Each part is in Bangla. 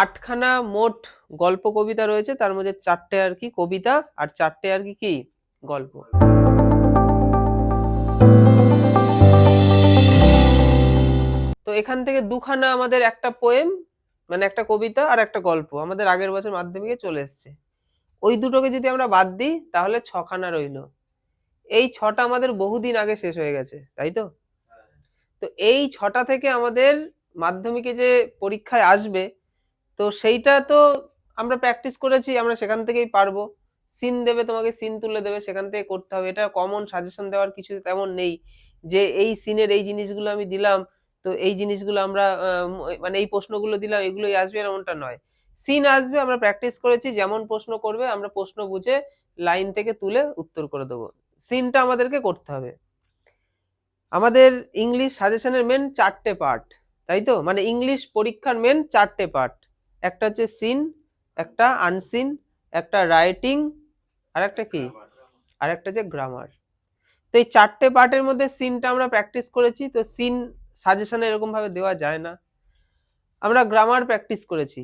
8খানা মোট গল্প কবিতা রয়েছে, তার মধ্যে 4টে আর কি কবিতা আর 4টে আর কি কি গল্প। তো এখান থেকে 2খানা আমাদের একটা পোয়েম, মানে একটা কবিতা আর একটা গল্প আমাদের আগের বছর মাধ্যমিকে চলে এসছে। ওই দুটোকে যদি আমরা বাদ দিই তাহলে 6খানা রইলো। এই 6টা আমাদের বহুদিন আগে শেষ হয়ে গেছে, তাই তো? তো এই 6টা থেকে আমাদের মাধ্যমিকে যে পরীক্ষায় আসবে, তো সেইটা তো আমরা প্র্যাকটিস করেছি, আমরা সেখান থেকেই পারবো। সিন দেবে, তোমাকে সিন তুলে দেবে, সেখান থেকে করতে হবে। এটা কমন সাজেশন দেওয়ার কিছু তেমন নেই যে এই সিনের এই জিনিসগুলো আমি দিলাম, তো এই জিনিসগুলো আমরা মানে এই প্রশ্নগুলো দিলাম এগুলোই আসবে, এমনটা নয়। সিন আসবে, আমরা প্র্যাকটিস করেছি, যেমন প্রশ্ন করবে আমরা প্রশ্ন বুঝে লাইন থেকে তুলে উত্তর করে দেবো। সিনটা আমাদেরকে করতে হবে। আমাদের ইংলিশ সাজেশনের মেন 4টে পার্ট, তাই তো? মানে ইংলিশ পরীক্ষার মেন 4টে পার্ট। একটা হচ্ছে সিন, একটা আনসিন, একটা রাইটিং, আর একটা কি, আর একটা যে গ্রামার। তো এই 4টে পার্টের মধ্যে সিনটা আমরা প্র্যাকটিস করেছি, তো সিন সাজেশনে এরকম ভাবে দেওয়া যায় না। আমরা গ্রামার প্র্যাকটিস করেছি,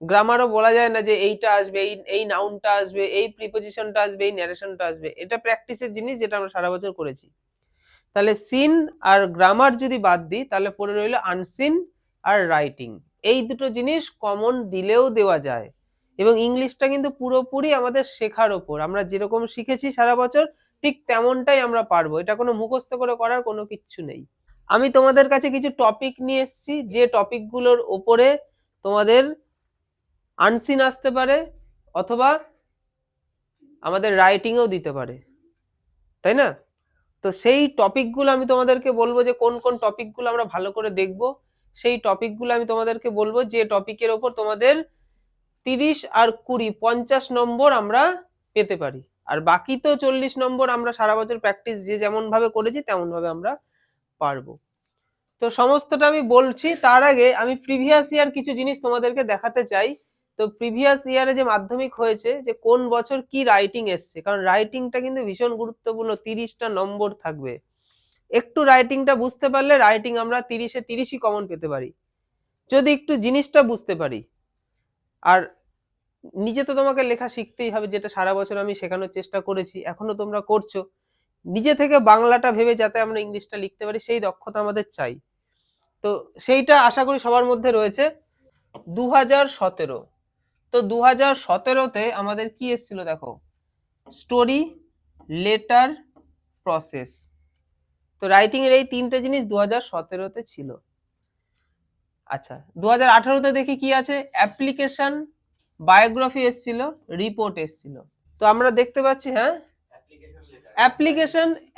গ্রামারও বলা যায় না যে এইটা আসবে, এই এই নাউনটা আসবে, এই প্রিপোজিশনটা আসবে, এই ন্যারেশনটা আসবে। এটা প্র্যাকটিসের জিনিস, যেটা আমরা সারা বছর করেছি। তাহলে সিন আর গ্রামার যদি বাদ দিই তাহলে পড়ে রইল আনসিন আর রাইটিং। এই দুটো জিনিস কমন দিলেও দেওয়া যায়, এবং ইংলিশটা কিন্তু পুরোপুরি আমাদের শেখার ওপর। আমরা যেরকম শিখেছি সারা বছর ঠিক তেমনটাই আমরা পারবো, এটা কোনো মুখস্থ করে করার কোনো কিচ্ছু নেই। আমি তোমাদের কাছে কিছু টপিক নিয়ে এসেছি, যে টপিকগুলোর ওপরে তোমাদের আনসিন আসতে পারে, অথবা আমাদের রাইটিংও দিতে পারে, তাই না? তো সেই টপিকগুলো আমি তোমাদেরকে বলবো, যে কোন কোন টপিকগুলো আমরা ভালো করে দেখব। সেই টপিকগুলো আমি তোমাদেরকে বলবো, যে টপিকের ওপর তোমাদের 30 আর 20 50 নম্বর আমরা পেতে পারি। আর বাকি তো 40 নম্বর আমরা সারা বছর প্র্যাকটিস যে যেমন ভাবে করেছি তেমন ভাবে আমরা পারবো। তো সমস্তটা আমি বলছি, তার আগে আমি প্রিভিয়াস ইয়ার কিছু জিনিস তোমাদেরকে দেখাতে চাই। তো প্রিভিয়াস ইয়ারে যে মাধ্যমিক হয়েছে, যে কোন বছর কি রাইটিং এসছে, কারণ রাইটিংটা কিন্তু ভীষণ গুরুত্বপূর্ণ, 30টা নম্বর থাকবে। একটু রাইটিংটা বুঝতে পারলে রাইটিং আমরা 30-এ 30ই কমন পেতে পারি, যদি একটু জিনিসটা বুঝতে পারি। আর নিজে তো তোমাকে লেখা শিখতেই হবে, যেটা সারা বছর আমি শেখানোর চেষ্টা করেছি, এখনো তোমরা করছো। নিজে থেকে বাংলাটা ভেবে যাতে আমরা ইংলিশটা লিখতে পারি, সেই দক্ষতা আমাদের চাই। তো সেইটা আশা করি সবার মধ্যে রয়েছে। 2017, তো 2017তে আমাদের কি এসেছিল দেখো, স্টোরি, লেটার, প্রসেস। তো রাইটিং এর এই 3টে জিনিস 2017তে ছিল। আচ্ছা, 2018তে দেখি কি আছে, অ্যাপ্লিকেশন, বায়োগ্রাফি এসেছিল, রিপোর্ট এসেছিল। তো আমরা দেখতে পাচ্ছি, হ্যাঁ,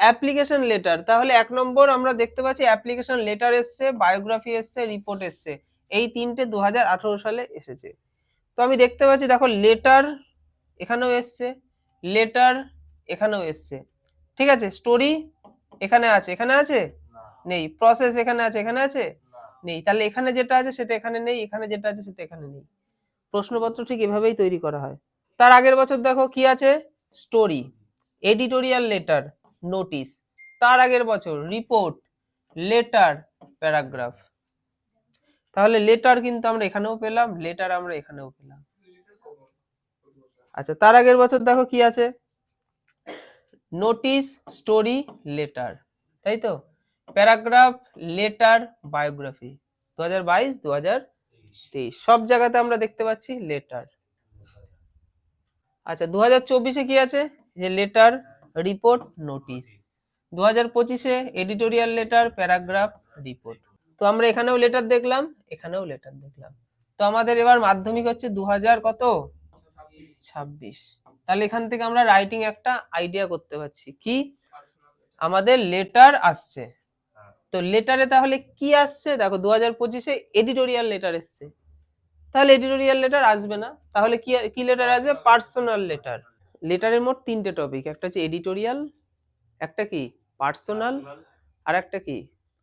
অ্যাপ্লিকেশন লেটার। তাহলে 1 নম্বর আমরা দেখতে পাচ্ছি অ্যাপ্লিকেশন লেটার এসছে, বায়োগ্রাফি এসছে, রিপোর্ট এসছে। এই 3টে 2018 সালে এসেছে। তো আমি দেখতে পাচ্ছি দেখো, লেটার এখানেও এসছে, লেটার এখানেও এসছে, ঠিক আছে। স্টোরি এখানে আছে, এখানে আছে নেই। প্রসেস এখানে আছে, এখানে আছে নেই। তাহলে এখানে যেটা আছে সেটা এখানে নেই, এখানে যেটা আছে সেটা এখানে নেই। প্রশ্নপত্র ঠিক এভাবেই তৈরি করা হয়। তার আগের বছর দেখো কি আছে, স্টোরি, এডিটোরিয়াল লেটার, নোটিশ। তার আগের বছর রিপোর্ট, লেটার, প্যারাগ্রাফ। তাহলে লেটার কিন্তু আমরা এখানেও পেলাম, লেটার আমরা এখানেও পেলাম। আচ্ছা, তার আগের বছর দেখো কি আছে, নোটিশ, স্টোরি, লেটার, তাই তো। Paragraph, letter, biography. 2022, 2023 সব জায়গাতে আমরা দেখতে পাচ্ছি লেটার। আচ্ছা, 2024-এ কি আছে, যে লেটার, রিপোর্ট, নোটিশ। 2025-এ এডিটোরিয়াল লেটার, প্যারাগ্রাফ, রিপোর্ট। তো আমরা এখানেও লেটার দেখলাম, এখানেও লেটার দেখলাম। তো আমাদের এবার মাধ্যমিক হচ্ছে 2026। তাহলে এখান থেকে আমরা রাইটিং একটা আইডিয়া করতে পারছি, কি আমাদের লেটার আসছে। তো লেটারে তাহলে কি আসছে দেখো, 2025-এ এডিটোরিয়াল লেটার এসছে। তাহলে এডিটোরিয়াল লেটার আসবে না, তাহলে কি কি লেটার আসবে, পার্সোনাল লেটার। লেটারের মোট 3টে টপিক, একটা হচ্ছে এডিটোরিয়াল, একটা কি পার্সোনাল, আর একটা কি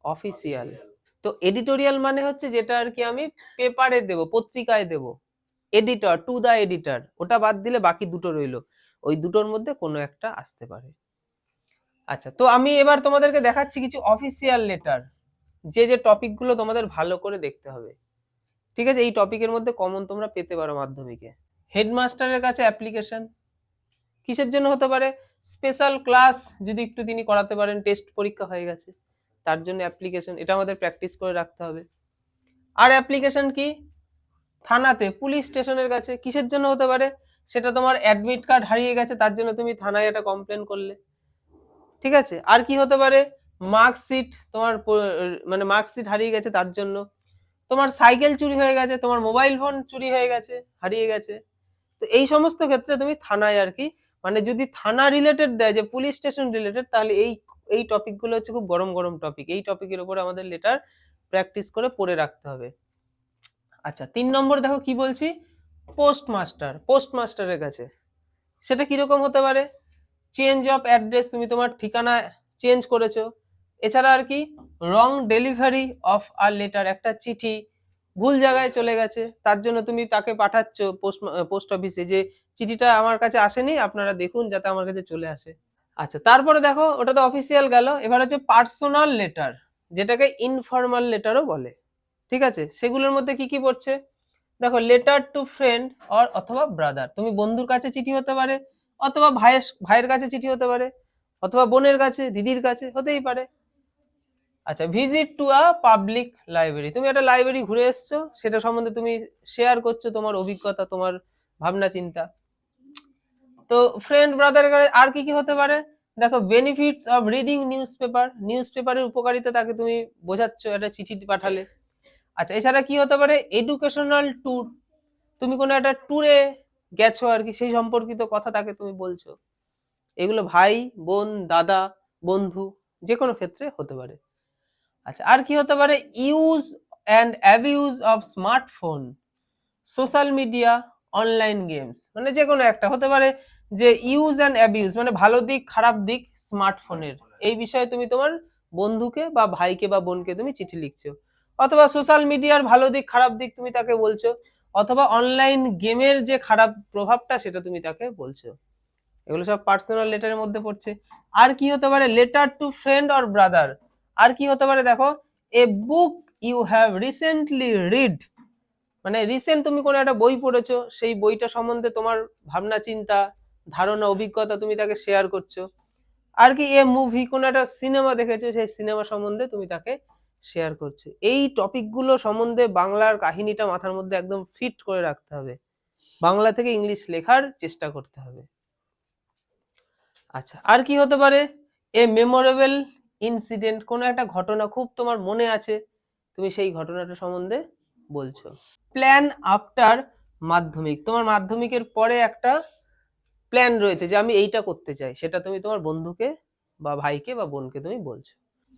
অফিসিয়াল। তো এডিটোরিয়াল মানে হচ্ছে যেটা আর কি আমি পেপারে দেব, পত্রিকায় দেব, এডিটর, টু দা এডিটর, ওটা বাদ দিলে বাকি দুটো রইলো, ওই দুটোর মধ্যে কোনো একটা আসতে পারে। আচ্ছা, তো আমি এবার তোমাদেরকে দেখাচ্ছি কিছু অফিসিয়াল লেটার, যে যে টপিকগুলো তোমাদের ভালো করে দেখতে হবে। ঠিক আছে, এই টপিকের মধ্যে কমন তোমরা পেতে পারো মাধ্যমিকে। হেডমাস্টারের কাছে অ্যাপ্লিকেশন কিসের জন্য হতে পারে? স্পেশাল ক্লাস যদি একটু তিনি করাতে পারেন, টেস্ট পরীক্ষা হয়ে গেছে, তার জন্য অ্যাপ্লিকেশন, এটা আমাদের প্র্যাকটিস করে রাখতে হবে। আর অ্যাপ্লিকেশন কি? থানাতে, পুলিশ স্টেশনের কাছে কিসের জন্য হতে পারে? সেটা তোমার অ্যাডমিট কার্ড হারিয়ে গেছে, তার জন্য তুমি থানায় একটা কমপ্লেন করলে। ঠিক আছে, আর কি হতে পারে? মার্কশিট, তোমার মানে মার্কশিট হারিয়ে গেছে তার জন্য। তোমার সাইকেল চুরি হয়ে গেছে, তোমার মোবাইল ফোন চুরি হয়ে গেছে, হারিয়ে গেছে। তো এই সমস্ত ক্ষেত্রে তুমি থানায় আর কি, মানে যদি থানা রিলেটেড দেয়, যে পুলিশ স্টেশন রিলেটেড, তাহলে এই টপিকগুলো হচ্ছে খুব গরম গরম টপিক, এই টপিকের উপর আমাদের লেটার প্র্যাকটিস করে পড়ে রাখতে হবে। আচ্ছা, 3 নম্বর দেখো কি বলছি, পোস্টমাস্টারের কাছে সেটা কিরকম হতে পারে? চেঞ্জ অফ অ্যাড্রেস, তুমি তোমার ঠিকানা চেঞ্জ করেছো। এছাড়া আর কি, রং ডেলিভারি অফ আর লেটার, একটা চিঠি ভুল জায়গায় চলে গেছে, তার জন্য তুমি তাকে পাঠাচ্ছ পোস্ট অফিসে যে চিঠিটা আমার কাছে আসেনি, আপনারা দেখুন যাতে আমার কাছে চলে আসে। আচ্ছা, তারপরে দেখো ওটা তো অফিসিয়াল গেল, এবার হচ্ছে পার্সোনাল লেটার, যেটাকে ইনফর্মাল লেটারও বলে। ঠিক আছে, সেগুলোর মধ্যে কি কি পড়ছে? দেখো, লেটার টু ফ্রেন্ড অথবা ব্রাদার, তুমি বন্ধুর কাছে চিঠি হতে পারে, অথবা ভাইয়ের কাছে চিঠি হতে পারে, অথবা বোনের কাছে, দিদির কাছে হতেই পারে। আচ্ছা, visit to a public library, তুমি একটা লাইব্রেরি ঘুরে এসছো, সেটা সম্বন্ধে তুমি শেয়ার করছো তোমার অভিজ্ঞতা, তোমার ভাবনা চিন্তা। তো ফ্রেন্ড ব্রাদারের কাছে আর কি কি হতে পারে? দেখো, বেনিফিটস অফ রিডিং নিউজ পেপারের উপকারিতা তাকে তুমি বোঝাচ্ছ একটা চিঠি পাঠালে। আচ্ছা, এছাড়া কি হতে পারে? এডুকেশনাল ট্যুর, তুমি কোনো একটা ট্যুরে গেছো আর কি, সেই সম্পর্কিত কথা তাকে তুমি বলছো। এগুলো ভাই, বোন, দাদা, বন্ধু, যে কোনো ক্ষেত্রে হতে পারে। আচ্ছা, আর কি হতে পারে? Use and abuse of smartphone, social media, online games, মানে যে কোনো একটা হতে পারে যে ইউজ অ্যান্ড অ্যাবিউজ, মানে ভালো দিক খারাপ দিক স্মার্টফোনের, এই বিষয়ে তুমি তোমার বন্ধুকে বা ভাইকে বা বোনকে তুমি চিঠি লিখছো, অথবা সোশ্যাল মিডিয়ার ভালো দিক খারাপ দিক তুমি তাকে বলছো, অথবা অনলাইন গেমের যে খারাপ প্রভাবটা সেটা তুমি তাকে বলছো। এগুলো সব পার্সোনাল লেটারের মধ্যে পড়ছে। আর কি হতে পারে? Letter to friend or brother. আর কি হতে পারে? দেখো, a book you have recently read, মানে রিসেন্ট তুমি কোনো একটা বই পড়েছো, সেই বইটা সম্বন্ধে তোমার ভাবনা চিন্তা, ধারণা, অভিজ্ঞতা তুমি তাকে শেয়ার করছো। আর কি, এ মুভি, কোনো একটা সিনেমা দেখেছো, সেই সিনেমা সম্বন্ধে তুমি তাকে শেয়ার করছো। এই টপিকগুলো সম্বন্ধে বাংলার কাহিনীটা মাথার মধ্যে একদম ফিট করে রাখতে হবে, বাংলা থেকে ইংলিশ লেখার চেষ্টা করতে হবে। আচ্ছা, আর কি হতে পারে? এ মেমোরেবল ইনসিডেন্ট, কোনো একটা ঘটনা খুব তোমার মনে আছে, তুমি সেই ঘটনাটা সম্বন্ধে বলছো। প্ল্যান আফটার মাধ্যমিক, তোমার মাধ্যমিকের পরে একটা প্ল্যান রয়েছে যে আমি এইটা করতে চাই, সেটা তুমি তোমার বন্ধুকে বা ভাইকে বা বোনকে তুমি বলছো।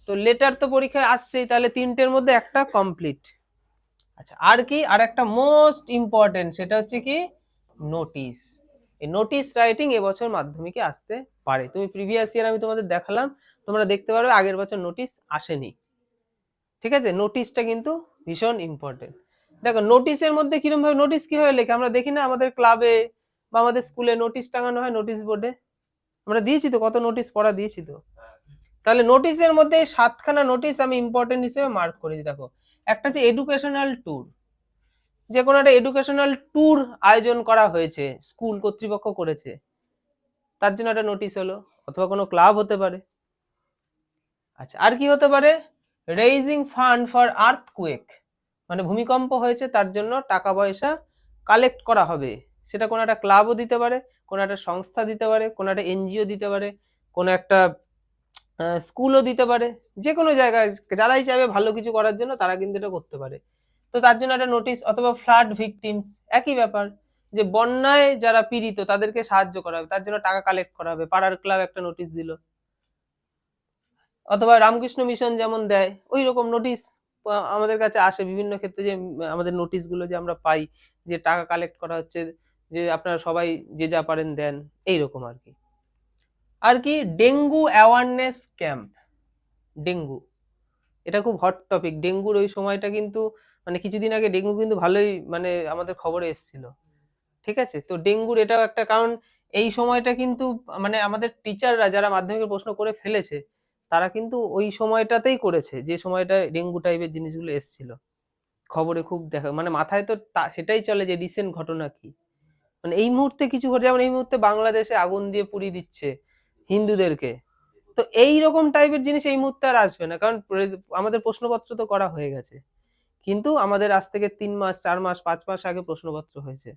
তো লেটার তো পরীক্ষায় আসছেই, তাহলে 3টের মধ্যে একটা কমপ্লিট। আচ্ছা, আর কি, আর একটা মোস্ট ইম্পর্টেন্ট, সেটা হচ্ছে কি, নোটিশ। এই নোটিশ রাইটিং এবছর মাধ্যমিকে আসতে পারে, তুমি প্রিভিয়াস ইয়ার আমি তোমাদের দেখালাম, তোমরা দেখতে পারবে আগের বছর নোটিশ আসেনি। ঠিক আছে, নোটিশটা কিন্তু ভীষণ ইম্পর্টেন্ট। দেখো, নোটিশের মধ্যে কিরকম ভাবে, নোটিশ কিভাবে লেখে আমরা দেখি না, আমাদের ক্লাবে বা আমাদের স্কুলে নোটিশ টাঙানো হয় নোটিশ বোর্ডে, আমরা দিয়েছি তো, কত নোটিশ পড়া দিয়েছি তো। তাহলে নোটিশের মধ্যে 7খানা নোটিশ আমি ইম্পর্টেন্ট হিসেবে মার্ক করেছি। দেখো, একটা হচ্ছে এডুকেশনাল ট্যুর, যে কোনো একটা এডুকেশনাল ট্যুর আয়োজন করা হয়েছে, স্কুল কর্তৃপক্ষ করেছে, তার জন্য একটা নোটিশ হলো, অথবা কোনো ক্লাব হতে পারে। আচ্ছা, আর কি হতে পারে? রেইজিং ফান্ড ফর আর্থকুয়েক, মানে ভূমিকম্প হয়েছে তার জন্য টাকা পয়সা কালেক্ট করা হবে, সেটা কোনো একটা ক্লাবও দিতে পারে, কোনো একটা সংস্থা দিতে পারে, কোনো একটা এনজিও দিতে পারে, কোনো একটা স্কুলও দিতে পারে, যে কোনো জায়গায় যারাই চাইবে ভালো কিছু করার জন্য তারা কিন্তু এটা করতে পারে। তো তার জন্য একটা নোটিশ, অথবা ফ্লাড ভিকটিমস, একই ব্যাপার, যে বন্যায় যারা পীড়িত তাদেরকে সাহায্য করা হবে, তার জন্য টাকা কালেক্ট করা হবে, পাড়ার ক্লাব একটা নোটিশ দিল, অথবা রামকৃষ্ণ মিশন যেমন দেয় ওই রকম নোটিশ আমাদের কাছে আসে বিভিন্ন ক্ষেত্রে, যে আমাদের নোটিশ গুলো যে আমরা পাই, যে টাকা কালেক্ট করা হচ্ছে, যে আপনারা সবাই যে যা পারেন দেন, এইরকম আর কি। আর কি, ডেঙ্গু অ্যাওয়ারনেস ক্যাম্প, ডেঙ্গু, এটা খুব হট টপিক, ডেঙ্গুর ওই সময়টা কিন্তু, মানে কিছুদিন আগে ডেঙ্গু কিন্তু ভালোই মানে আমাদের খবরে এসেছিল। ঠিক আছে, তো ডেঙ্গুর এটাও একটা কারণ, এই সময়টা কিন্তু মানে আমাদের টিচাররা যারা মাধ্যমিকের প্রশ্ন করে ফেলেছে, তারা কিন্তু ওই সময়টাতেই করেছে যে সময়টা ডেঙ্গু টাইপের জিনিসগুলো এসেছিল। খবরে খুব দেখা, মানে মাথায় তো সেটাই চলে যে রিসেন্ট ঘটনা কি, মানে এই মুহূর্তে কিছু ঘটে, যেমন এই মুহূর্তে বাংলাদেশে আগুন দিয়ে পুড়িয়ে দিচ্ছে হিন্দুদেরকে। তো এই রকম টাইপের জিনিস এই মুহূর্তে আর আসবে না, কারণ আমাদের প্রশ্নপত্র তো করা হয়ে গেছে। কিন্তু আমাদের আজ থেকে 3 মাস 4 মাস 5 মাস আগে প্রশ্নপত্র হয়েছে,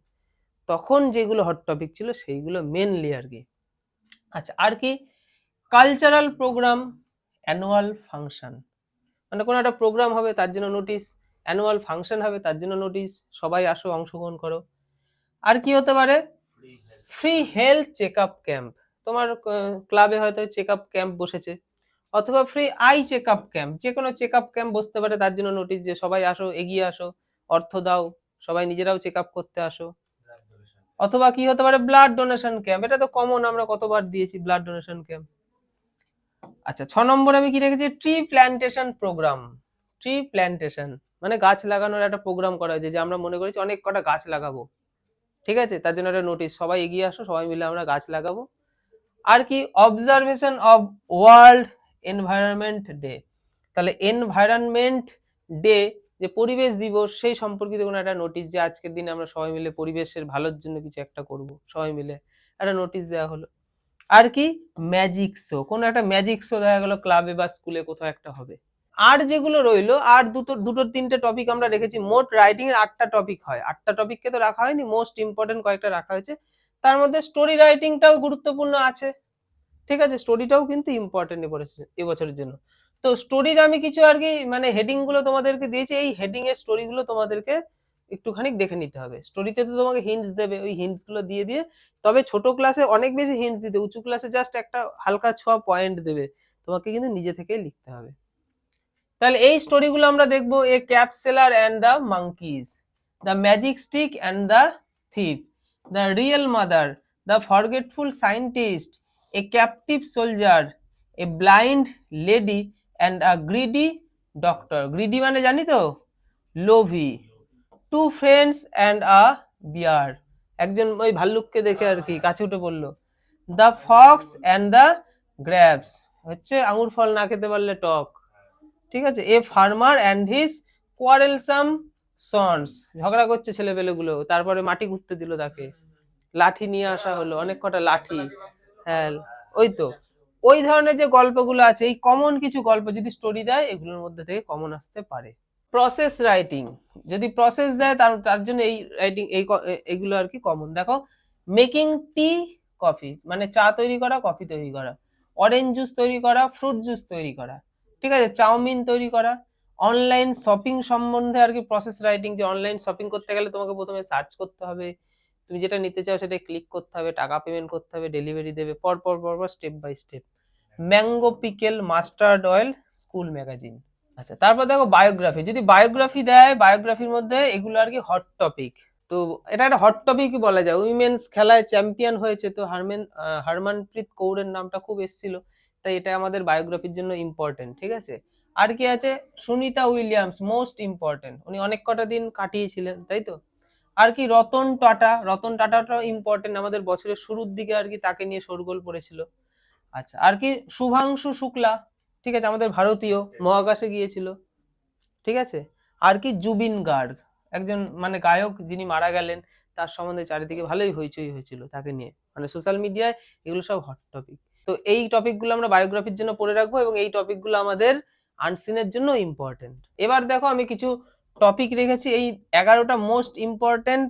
তখন যেগুলো হট টপিক ছিল সেইগুলো মেনলি আর কি। আচ্ছা, আর কি কালচারাল প্রোগ্রাম, অ্যানুয়াল ফাংশন, মানে কোনো একটা প্রোগ্রাম হবে তার জন্য নোটিশ, অ্যানুয়াল ফাংশন হবে তার জন্য নোটিশ, সবাই আসো অংশগ্রহণ করো। আর কি হতে পারে, free health check up camp, তোমার ক্লাবে হয়তো চেক আপ ক্যাম্প বসেছে, অথবা free eye check up camp, যে কোনো চেক আপ ক্যাম্প বসতে পারে, তার জন্য নোটিশ যে সবাই আসো, এগিয়ে আসো, অর্থ দাও, সবাই নিজেরাও চেক আপ করতে আসো। অথবা কি হতে পারে, ব্লাড ডোনেশন ক্যাম্প, এটা তো কমন, আমরা কতবার দিয়েছি ব্লাড ডোনেশন ক্যাম্প। আচ্ছা, 6 নম্বর আমি কি রেখেছি, tree plantation program. Tree plantation মানে গাছ লাগানোর একটা প্রোগ্রাম করা হয়েছে, যে আমরা মনে করেছি অনেক কটা গাছ লাগাবো, ঠিক আছে, তার জন্য একটা নোটিশ, সবাই এগিয়ে আসো, সবাই মিলে আমরা গাছ লাগাবো। আর কি observation of world environment day, তাহলে এনভায়রনমেন্ট ডে যে পরিবেশ দিবস, সেই সম্পর্কিত কোনো একটা নোটিশ, যে আজকের দিনে আমরা সবাই মিলে পরিবেশের ভালোর জন্য কিছু একটা করব, সবাই মিলে একটা নোটিশ দেওয়া হলো। আর কি ম্যাজিক শো, কোনো একটা ম্যাজিক শো দেখা গেল ক্লাবে বা স্কুলে কোথাও একটা হবে। আর যেগুলো রইলো, আর দুটো তিনটে টপিক আমরা রেখেছি, মোট রাইটিং এর 8টা টপিক হয়, 8টা টপিককে তো রাখা হয়নি, মোস্ট ইম্পর্টেন্ট কয়েকটা রাখা হয়েছে। তার মধ্যে স্টোরি রাইটিংটাও গুরুত্বপূর্ণ আছে, ঠিক আছে, স্টোরিটাও কিন্তু ইম্পর্টেন্ট এবছরের জন্য। তো স্টোরির আমি কিছু আর কি মানে হেডিং গুলো তোমাদেরকে দিয়েছি, এই হেডিং এর স্টোরি গুলো তোমাদেরকে একটুখানি দেখে নিতে হবে। স্টোরিতে তো তোমাকে হিন্টস দেবে, ওই হিন্টস গুলো দিয়ে দিয়ে, তবে ছোট ক্লাসে অনেক বেশি হিন্টস দিতে, উঁচু ক্লাসে জাস্ট একটা হালকা ছোঁয়া পয়েন্ট দেবে, তোমাকে কিন্তু নিজে থেকেই লিখতে হবে। তাহলে এই স্টোরিগুলো আমরা দেখবো, a cap seller and the monkeys, the magic stick and the thief, the real mother, the forgetful scientist, a captive soldier, a blind lady and a greedy doctor. Greedy মানে জানি তো, লোভী। Two friends and a bear, একজন ওই ভাল্লুককে দেখে আর কি কাছে উঠে পড়লো। The fox and the grapes, হচ্ছে আঙুর ফল না খেতে পারলে টক, ঠিক আছে। A farmer and his quarrelsome sons, ঝগড়া করছে ছেলেপেলেগুলো, তারপরে মাটি ঘুরতে দিল তাকে, লাঠি নিয়ে আসা হলো, অনেক কটা লাঠি, হ্যাঁ ওই তো, ওই ধরনের যে গল্পগুলো আছে, এই কমন কিছু গল্প যদি স্টোরি দেয়, এগুলোর মধ্যে থেকে কমন আসতে পারে। প্রসেস রাইটিং, যদি প্রসেস দেয় তার জন্য এই রাইটিং এইগুলো আর কি কমন। দেখো, মেকিং টি কফি মানে চা তৈরি করা, কফি তৈরি করা, অরেঞ্জ জুস তৈরি করা, ফ্রুট জুস তৈরি করা, ঠিক আছে, চাউমিন তৈরি করা। অনলাইন শপিং সম্বন্ধে আর কি প্রসেস রাইটিং, যে অনলাইন শপিং করতে গেলে তোমাকে প্রথমে সার্চ করতে হবে, তুমি যেটা নিতে চাও সেটা ক্লিক করতে হবে, টাকা পেমেন্ট করতে হবে, ডেলিভারি দেবে, পর পর পর পর step by step. Mango pickle, mustard oil, school magazine. আচ্ছা, তারপর দেখো বায়োগ্রাফি, যদি বায়োগ্রাফি দেয়, বায়োগ্রাফির মধ্যে এগুলো আর কি হট টপিক। তো এটা একটা হট টপিকই বলা যায়, উইমেন্স খেলায় চ্যাম্পিয়ন হয়েছে, তো হারমানপ্রীত কৌরের নামটা খুব এসেছিল, তাই এটা আমাদের বায়োগ্রাফির জন্য ইম্পর্টেন্ট, ঠিক আছে। আর কি আছে, সুনিতা উইলিয়ামস, মোস্ট ইম্পর্টেন্ট, উনি অনেক কটা দিন কাটিয়েছিলেন, তাই তো। আর কি রতন টাটা, রতন টাটাটাও ইম্পর্টেন্ট, আমাদের বছরের শুরুর দিকে আর কি তাকে নিয়ে শোরগোল পড়েছিল। আচ্ছা, আর কি শুভাংশু শুক্লা, ঠিক আছে, আমাদের ভারতীয়, মহাকাশে গিয়েছিল, ঠিক আছে। আর কি জুবিন গার্গ, একজন মানে গায়ক যিনি মারা গেলেন, তার সম্বন্ধে চারিদিকে ভালোই হইচই হয়েছিল তাকে নিয়ে, মানে সোশ্যাল মিডিয়ায় এগুলো সব হট টপিক। তো এই টপিকগুলো আমরা বায়োগ্রাফির জন্য পড়ে রাখবো, এবং এই টপিকগুলো আমাদের আনসিনের জন্য ইম্পর্টেন্ট। এবার দেখো, আমি কিছু টপিক রেখেছি, এই 11টা মোস্ট ইম্পর্টেন্ট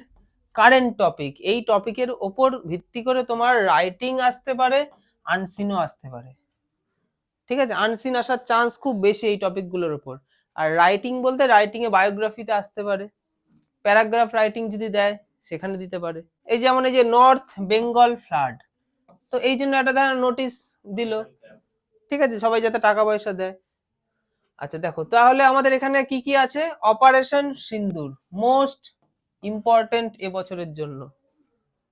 কারেন্ট টপিক, এই টপিকের ওপর ভিত্তি করে তোমার রাইটিং আসতে পারে, আনসিনও আসতে পারে, ঠিক আছে। আনসিন আসার চান্স খুব বেশি এই টপিকগুলোর উপর। আর রাইটিং বলতে রাইটিং এ বায়োগ্রাফিতে আসতে পারে, প্যারাগ্রাফ রাইটিং যদি দেয় সেখানে দিতে পারে। এই যেমন এই যে নর্থ বেঙ্গল ফ্লাড, তো এই জন্য একটা ধর নোটিশ দিল, ঠিক আছে, সবাই যাতে টাকা পয়সা দেয়। আচ্ছা দেখো, তাহলে আমাদের এখানে কি কি আছে, অপারেশন সিন্দুর মোস্ট ইম্পর্টেন্ট এবছরের জন্য,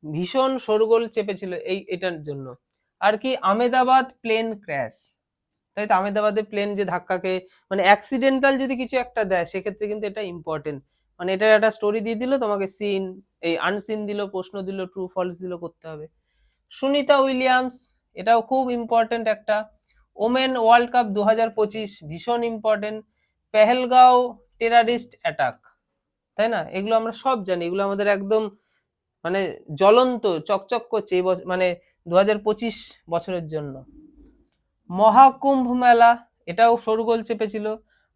ভীষণ শোরগোল চেপেছিল এটার জন্য। আর কি আমেদাবাদ প্লেন ক্র্যাশ, তাই তো, আমেদাবাদে প্লেন যে ধাক্কাকে মানে অ্যাক্সিডেন্টাল যদি কিছু একটা দেয়, সেক্ষেত্রে কিন্তু এটা ইম্পর্টেন্ট, মানে এটার একটা স্টোরি দিয়ে দিল তোমাকে, সিন এই আনসিন দিল, প্রশ্ন দিল, ট্রু ফলস দিল, করতে হবে। সুনিতা উইলিয়ামস, এটাও খুব ইম্পর্টেন্ট একটা। ওমেন ওয়ার্ল্ড কাপ 2025 ভীষণ ইম্পর্টেন্ট। পেহেলগাঁও টেরারিস্ট অ্যাটাক, তাই না? এগুলো আমরা সব জানি, এগুলো আমাদের একদম মানে জ্বলন্ত চকচক করছে এই মানে 2025 বছরের জন্য। মহাকুম্ভ মেলা, এটাও শোরগোল চেপেছিল।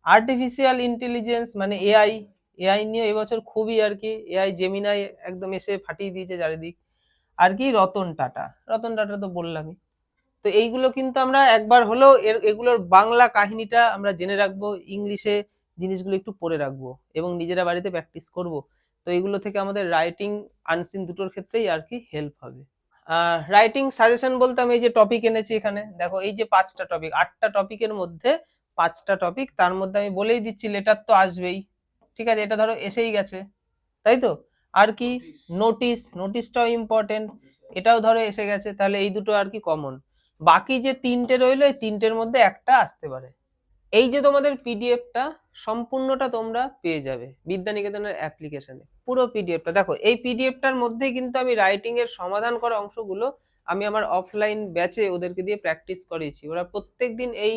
আর্টিফিশিয়াল ইন্টেলিজেন্স মানে এআই, এআই নিয়ে এবছর খুবই আর কি, এআই জেমিনাই একদম এসে ফাটিয়ে দিয়েছে চারিদিক। আর কি রতন টাটা, রতন টাটা তো বললামই। তো এইগুলো কিন্তু আমরা একবার হলেও এগুলোর বাংলা কাহিনীটা আমরা জেনে রাখবো, ইংলিশে জিনিসগুলো একটু পড়ে রাখবো এবং নিজেরা বাড়িতে প্র্যাকটিস করব। তো এগুলো থেকে আমাদের রাইটিং আনসিন দুটোর ক্ষেত্রেই আর কি হেল্প হবে। রাইটিং সাজেশন বলতে আমি এই যে টপিক এনেছি এখানে দেখো, এই যে 5টা টপিক, 8টা টপিকের মধ্যে 5টা টপিক, তার মধ্যে আমি বলেই দিচ্ছি লেটার তো আসবেই, ঠিক আছে, এটা ধরো এসেই গেছে, তাই তো। আর কি নোটিশ, নোটিশটাও ইম্পর্টেন্ট, এটাও ধরো এসে গেছে, তাহলে এই দুটো আর কি কমন। বাকি যে 3টে রইলো, এই 3টের মধ্যে একটা আসতে পারে। এই যে তোমাদের পিডিএফটা সম্পূর্ণটা তোমরা পেয়ে যাবে বিদ্যানিকেতনের অ্যাপ্লিকেশনে, পুরো পিডিএফটা দেখো। এই পিডিএফটার মধ্যেই কিন্তু আমি রাইটিং এর সমাধান করা অংশগুলো আমি আমার অফলাইন ব্যাচে ওদেরকে দিয়ে প্র্যাকটিস করিয়েছি। ওরা প্রত্যেকদিন এই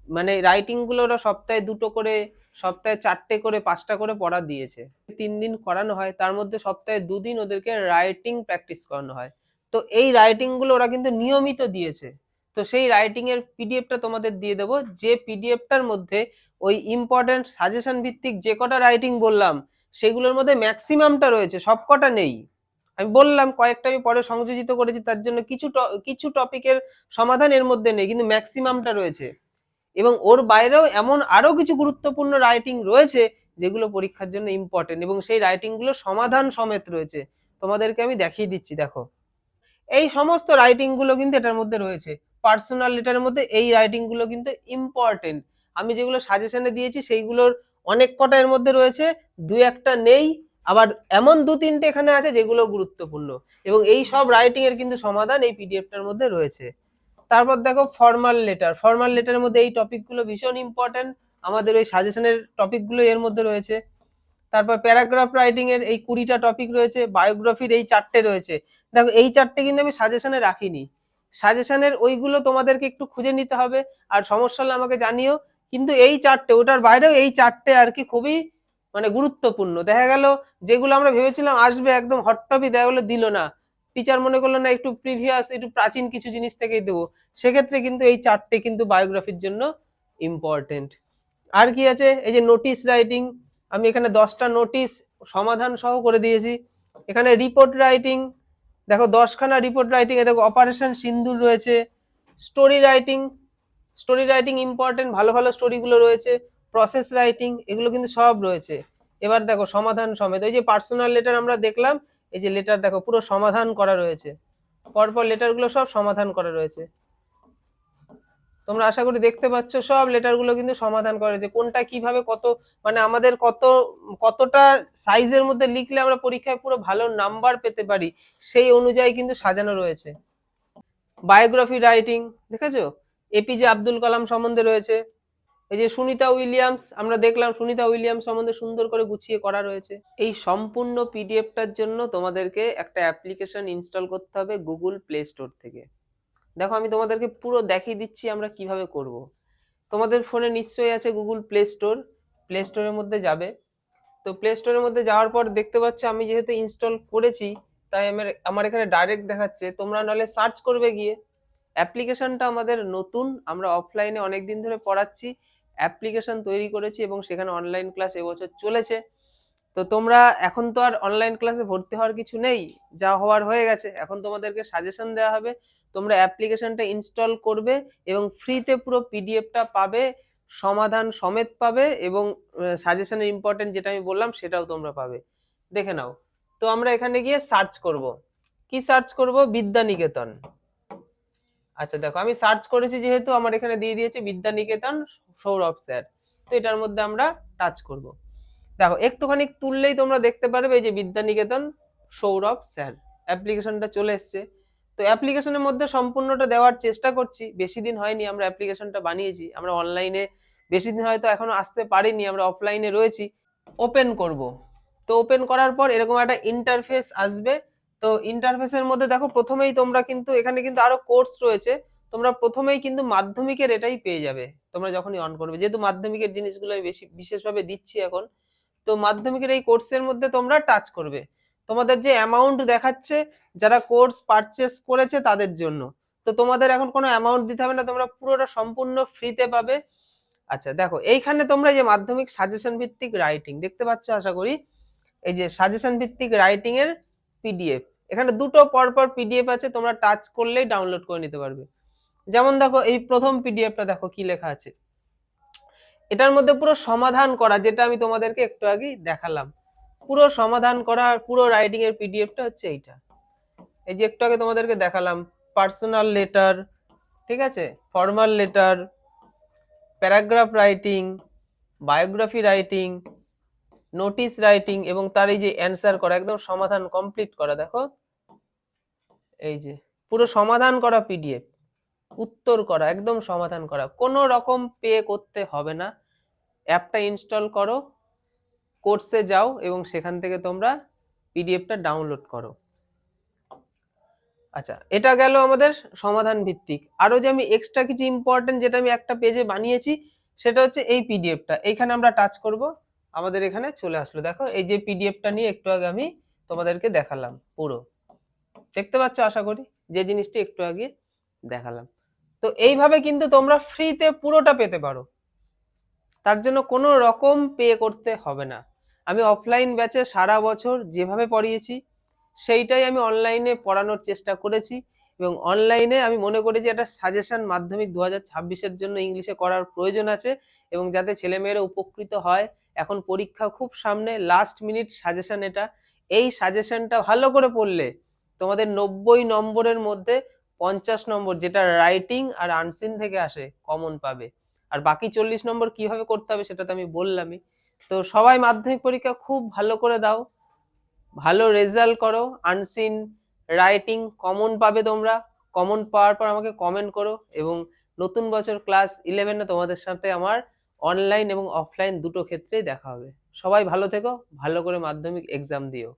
মানে রাইটিং গুলো ওরা সপ্তাহে 2টো করে, সপ্তাহে 4টে করে, 5টা করে পড়া দিয়েছে। 3 দিন করানো হয়, তার মধ্যে সপ্তাহে 2 দিন ওদেরকে রাইটিং প্র্যাকটিস করানো হয়। তো এই রাইটিং গুলো ওরা কিন্তু নিয়মিত দিয়েছে। তো সেই রাইটিং এর পিডিএফটা তোমাদের দিয়ে দেবো, যে পিডিএফটার মধ্যে ওই ইম্পর্টেন্ট সাজেশন ভিত্তিক যে কটা রাইটিং বললাম সেগুলোর মধ্যে ম্যাক্সিমামটা রয়েছে, সবকটা নেই। আমি বললাম কয়েকটা আমি পরে সংযোজিত করেছি, তার জন্য কিছু টপিকের সমাধান এর মধ্যে নেই, কিন্তু ম্যাক্সিমামটা রয়েছে। এবং ওর বাইরেও এমন আরো কিছু গুরুত্বপূর্ণ রাইটিং রয়েছে যেগুলো পরীক্ষার জন্য ইম্পর্টেন্ট, এবং সেই রাইটিং গুলো সমাধান সমেত রয়েছে। তোমাদেরকে আমি দেখিয়ে দিচ্ছি, দেখো এই সমস্ত রাইটিং গুলো কিন্তু এটার মধ্যে রয়েছে। পার্সোনাল লেটারের মধ্যে এই রাইটিং গুলো কিন্তু ইম্পর্টেন্ট। আমি যেগুলো সাজেশনে দিয়েছি সেইগুলোর অনেক কটা এর মধ্যে রয়েছে, 2-1টা নেই, আবার এমন 2-3টে এখানে আছে যেগুলো গুরুত্বপূর্ণ, এবং এই সব রাইটিং এর কিন্তু সমাধান এই পিডিএফটার মধ্যে রয়েছে। তারপর দেখো ফর্মাল লেটার, ফর্মাল লেটারের মধ্যে এই টপিকগুলো ভীষণ ইম্পর্টেন্ট, আমাদের ওই সাজেশনের টপিকগুলো এর মধ্যে রয়েছে। তারপর প্যারাগ্রাফ রাইটিং এর এই 20টা টপিক রয়েছে, বায়োগ্রাফির এই 4টে রয়েছে। দেখো এই 4টে কিন্তু আমি সাজেশনে রাখিনি, সাজেশনের ওইগুলো তোমাদেরকে একটু খুঁজে নিতে হবে, আর সমস্যা হলে আমাকে জানিও। কিন্তু এই 4টে, ওটার বাইরেও এই 4টে আর কি খুবই মানে গুরুত্বপূর্ণ। দেখা গেল যেগুলো আমরা ভেবেছিলাম আসবে একদম হট টপিক, দেখা গেলো দিল না, টিচার মনে করলো না একটু প্রিভিয়াস, একটু প্রাচীন কিছু জিনিস থেকেই দেবো, সেক্ষেত্রে কিন্তু এই 4টে কিন্তু বায়োগ্রাফির জন্য ইম্পর্টেন্ট। আর কি আছে, এই যে নোটিশ রাইটিং, আমি এখানে 10টা নোটিশ সমাধান সহ করে দিয়েছি। এখানে রিপোর্ট রাইটিং, দেখো 10খানা রিপোর্ট রাইটিং এ দেখো অপারেশন সিন্দুর রয়েছে। Story writing, story writing important, ভালো ভালো স্টোরিগুলো রয়েছে। প্রসেস রাইটিং, এগুলো কিন্তু সব রয়েছে। এবার দেখো সমাধান সমেত, এই যে পার্সোনাল লেটার আমরা দেখলাম, এই যে লেটার দেখো পুরো সমাধান করা রয়েছে, পরপর লেটারগুলো সব সমাধান করা রয়েছে। তোমরা আশা করি দেখতে পাচ্ছ সব লেটারগুলো কিন্তু সমাধান করা রয়েছে, কোনটা কিভাবে কত মানে আমাদের কতটা সাইজের মধ্যে লিখলে আমরা পরীক্ষায় পুরো ভালো নাম্বার পেতে পারি সেই অনুযায়ী কিন্তু সাজানো রয়েছে। বায়োগ্রাফি রাইটিং দেখেছো, এপিজে আব্দুল কালাম সম্বন্ধে রয়েছে। এই যে সুনিতা উইলিয়ামস, আমরা দেখলাম সুনিতা উইলিয়ামস সম্বন্ধে সুন্দর করে গুছিয়ে করা রয়েছে। এই সম্পূর্ণ পিডিএফটার জন্য তোমাদেরকে একটা অ্যাপ্লিকেশন ইনস্টল করতে হবে গুগল প্লে স্টোর থেকে। দেখো আমি তোমাদেরকে পুরো দেখিয়ে দিচ্ছি আমরা কিভাবে করব। তোমাদের ফোনে নিশ্চয়ই আছে গুগল প্লে স্টোর, প্লে স্টোরের মধ্যে যাবে। তো প্লে স্টোরের মধ্যে যাওয়ার পর দেখতে পাচ্ছ আমি যেহেতু ইনস্টল করেছি তাই আমার এখানে ডাইরেক্ট দেখাচ্ছে, তোমরা নাহলে সার্চ করবে গিয়ে। অ্যাপ্লিকেশনটা আমাদের নতুন, আমরা অফলাইনে অনেকদিন ধরে পড়াচ্ছি, অ্যাপ্লিকেশন তৈরি করেছি এবং সেখানে অনলাইন ক্লাস এবছর চলেছে। তো তোমরা এখন তো আর অনলাইন ক্লাসে ভর্তি হওয়ার কিছু নেই, যা হওয়ার হয়ে গেছে, এখন তোমাদেরকে সাজেশন দেওয়া হবে। তোমরা অ্যাপ্লিকেশনটা ইনস্টল করবে এবং ফ্রিতে পুরো পিডিএফটা পাবে, সমাধান সমেত পাবে, এবং সাজেশনের ইম্পর্টেন্ট যেটা আমি বললাম সেটাও তোমরা পাবে। দেখে নাও। তো আমরা এখানে গিয়ে সার্চ করব, কি সার্চ করব, বিদ্যানিকেতন। আচ্ছা দেখো আমি সার্চ করেছি যেহেতু আমার এখানে দিয়ে দিয়েছে বিদ্যানিকেতন সৌরভ স্যার। তো এটার মধ্যে আমরা টাচ করব। দেখো একটুখানি তুললেই তোমরা দেখতে পারবে এই যে বিদ্যানিকেতন সৌরভ স্যার অ্যাপ্লিকেশনটা চলে এসছে। তো অ্যাপ্লিকেশনের মধ্যে সম্পূর্ণটা দেওয়ার চেষ্টা করছি, বেশি দিন হয়নি আমরা অ্যাপ্লিকেশনটা বানিয়েছি, আমরা অনলাইনে বেশি দিন হয়তো এখনো আসতে পারিনি, আমরা অফলাইনে রয়েছি। ওপেন করব। তো ওপেন করার পর এরকম একটা ইন্টারফেস আসবে। তো ইন্টারফেসের মধ্যে দেখো প্রথমেই তোমরা কিন্তু এখানে কিন্তু আরো কোর্স রয়েছে, তোমরা প্রথমেই কিন্তু মাধ্যমিকের এটাই পেয়ে যাবে তোমরা যখনই অন করবে, যেহেতু মাধ্যমিকের জিনিসগুলো আমি বেশি বিশেষভাবে দিচ্ছি এখন। তো মাধ্যমিকের এই কোর্সের মধ্যে তোমরা টাচ করবে। তোমাদের যে অ্যামাউন্ট দেখাচ্ছে যারা কোর্স পারচেজ করেছে তাদের জন্য। তো তোমাদের এখন কোনো অ্যামাউন্ট দিতে হবে না, তোমরা পুরোটা সম্পূর্ণ ফ্রিতে পাবে। আচ্ছা দেখো, এইখানে তোমরা যে মাধ্যমিক সাজেশন ভিত্তিক রাইটিং দেখতে পাচ্ছ আশা করি, এই যে সাজেশন ভিত্তিক রাইটিং এর পিডিএফ, এখানে দুটো পরপর পিডিএফ আছে, তোমরা টাচ করলেই ডাউনলোড করে নিতে পারবে। যেমন দেখো এই প্রথম পিডিএফটা দেখো কি লেখা আছে, এটার মধ্যে পুরো সমাধান করা, যেটা আমি তোমাদেরকে একটু আগেই দেখালাম, পুরো সমাধান করা পুরো রাইটিং এর পিডিএফটা হচ্ছে এইটা। এই যে একটু আগে তোমাদেরকে দেখালাম, পার্সোনাল লেটার, ঠিক আছে, formal letter, paragraph writing, biography writing, notice writing এবং তার এই যে অ্যান্সার করা, একদম সমাধান কমপ্লিট করা। দেখো এই যে পুরো সমাধান করা পিডিএফ, উত্তর করা, একদম সমাধান করা, কোনো রকম পে করতে হবে না। অ্যাপটা ইনস্টল করো, কোর্সে যাও এবং সেখান থেকে তোমরা পিডিএফটা ডাউনলোড করো। আচ্ছা, এটা গেল আমাদের সমাধান ভিত্তিক। আরো যে আমি এক্সট্রা কিছু ইম্পর্টেন্ট যেটা আমি একটা পেজে বানিয়েছি, সেটা হচ্ছে এই পিডিএফটা। এইখানে আমরা টাচ করব, আমাদের এখানে চলে আসলো। দেখো এই যে পিডিএফটা নিয়ে একটু আগে আমি তোমাদেরকে দেখালাম, পুরো দেখতে পাচ্ছ আশা করি, যে জিনিসটি একটু আগে দেখালাম। তো এইভাবে কিন্তু তোমরা ফ্রিতে পুরোটা পেতে পারো, তার জন্য কোনো রকম পে করতে হবে না। আমি অফলাইন ব্যাচে সারা বছর যেভাবে পড়িয়েছি সেইটাই আমি অনলাইনে পড়ানোর চেষ্টা করেছি, এবং অনলাইনে আমি মনে করি যে একটা সাজেশন মাধ্যমিক 2026-এর জন্য ইংলিশে করার প্রয়োজন আছে, এবং যাতে ছেলেমেয়েরা উপকৃত হয়। এখন পরীক্ষা খুব সামনে, লাস্ট মিনিট সাজেশন এটা। এই সাজেশনটা ভালো করে পড়লে তোমাদের 90 নম্বরের মধ্যে 50 নম্বর, যেটা রাইটিং আর আনসিন থেকে আসে, কমন পাবে। আর বাকি 40 নম্বর কিভাবে করতে হবে সেটা তো আমি বললামই। তো সবাই মাধ্যমিক পরীক্ষা খুব ভালো করে দাও, ভালো রেজাল্ট করো, আনসিন রাইটিং কমন পাবে তোমরা। কমন পাওয়ার পর আমাকে কমেন্ট করো, এবং নতুন বছর ক্লাস 11-এ তোমাদের সাথে আমার অনলাইন এবং অফলাইন দুটো ক্ষেত্রেই দেখা হবে। সবাই ভালো থেকো, ভালো করে মাধ্যমিক এক্সাম দিও।